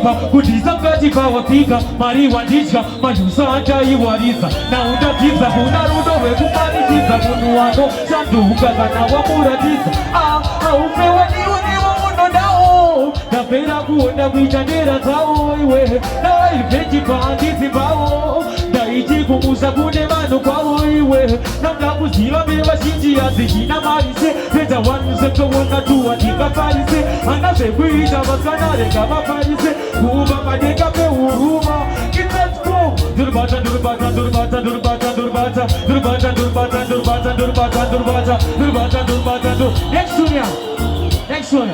kutiza kati pawapika mariwandika mayusanja iwariza na udatiza unarudo wekupanikiza munu wano sanduka kana wamuratiza aupewa niwa muno nao napera kuona kuichandera zao iwe na ipeji pandizi bao daiji kumusa kune manu kwao iwe na mnakuziva mewa shinji ya zikina marise peta wanuse kowona tuwa nika parise anaze kuita masanare kama parise kuba madeka pe uruma kitatko durbata durbata durbata durbata durbata durbata durbata durbata durbata durbata durbata durbata durbata next one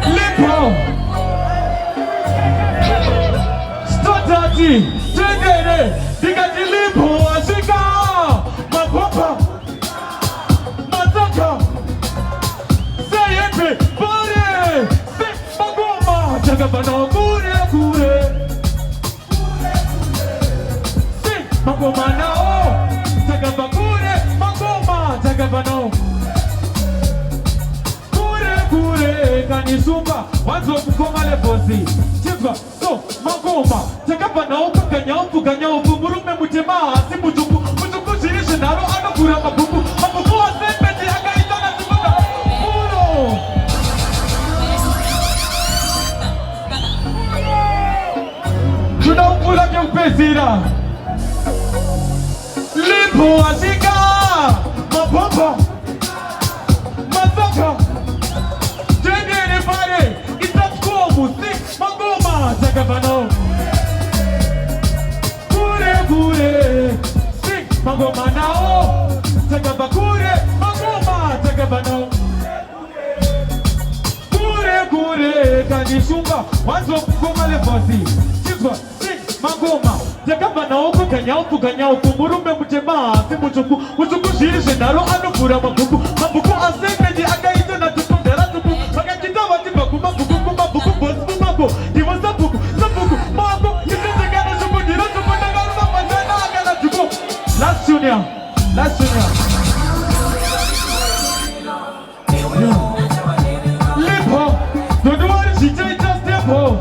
Lipo Stotati Tendere Digati Lipo Asika Mapopa Mataka Sayepe Bore Magoma Jagabana Kure Kure Magoma Nao Jagabana Kure Magoma Jagabana Kanisumba wanzo kukoma levozi chizwa so magoma takapa na upa kanyaupu murume mutema asimutuku mutuku zirishe naro anakura mabuku wa sepeti akaitana tukuka muro tunaupula keupezira Lipo asika mapomba mazaka Jagabano Kure Sing Magoma nao Jagabakure Magoma Jagabano Kure Kanishunga Wanzo kukoma levozi Chizwa Sing Magoma Jagabano Kanyaupu Murume mutema Simutuku Mutuku shirishe naro anukura mabuku Mabuku asemeji akaito na tuku Dera tuku Magakita watipa kumabuku Bosbu mabu Diwa sabuku Mabu Kisetegana suku Dira suku Nagaruma Majana Agana tuku Last junior Lipo Doduwari Shichaita Stepo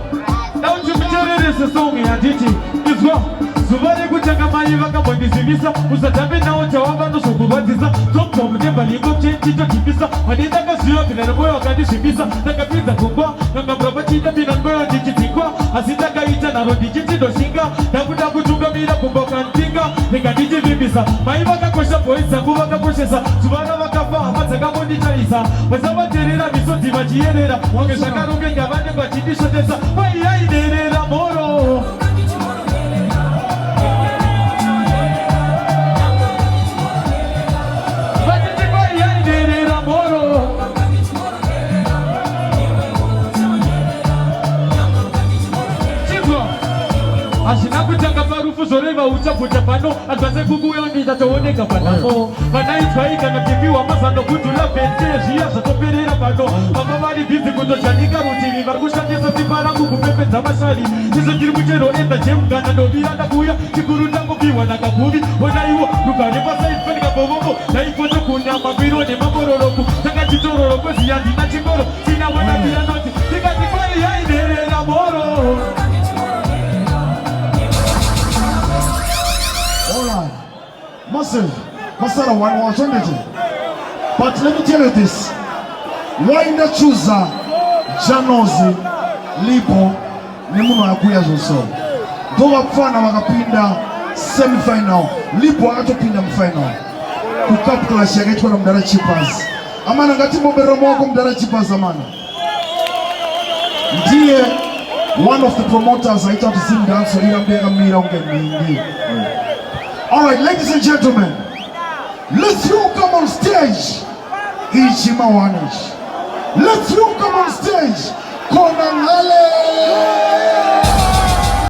Now Jumichere is a song in Aditi Is what Zubari kuchanga maiva kabondizivisa Usatambi na uchawamba no sukubatiza Toko mdemba lingo chenchito kipisa Madita kasiyo kinanaboyo wakadishimisa Nakapiza kumbwa Nanga probachita binanboyo dikitikwa Asitaka ita na rodikiti doshinga Nakuta kutunga mira kumboka ntinga Nika diji vibisa Maiva kakosha poisa kuwa kakoshesa Zubara wakafa Mataka mondichalisa Wazaba terera misoti majierera Wangesha runge ngabane kwa chidisho tesa Wai derera moro Ashinakuchanga marufu zoreva uchapucha pano Atwaze kuguyo nitatooneka panamo Panaitwaika na kiviwa masano kutula pente Jia satoperera pano Mama wali bizi kutochanika rutini Varkusha nyeso tiparangu kupepe za mashali Niso jirimuchero enda jemgana Nobiranda kuya kikuru tango biwa na kakubi Wanaiwa lukane pasa ifenika bobobo Na ifoto kuna mabiro ne mabororoku Taka chitororo kwezi yandi na chingoro Sina wana bila noti Tika tikwari ya inerera moro Massive, Masara one alternative. But let me tell you this. Why not choose Janozi, Lipo, Nemuno Akuya Zoso? Doga Fana wakapinda semi-final. Lipo akatopinda final. Kukapula shagetwa na mdara chipas. Amana ngati mbero mwako mdara chipas amana. Ndiye one of the promoters aita tusimu danso ila mbega mira unge mingi. Alright, ladies and gentlemen, let's welcome on stage Ichima Wanish. Let's welcome on stage Konangale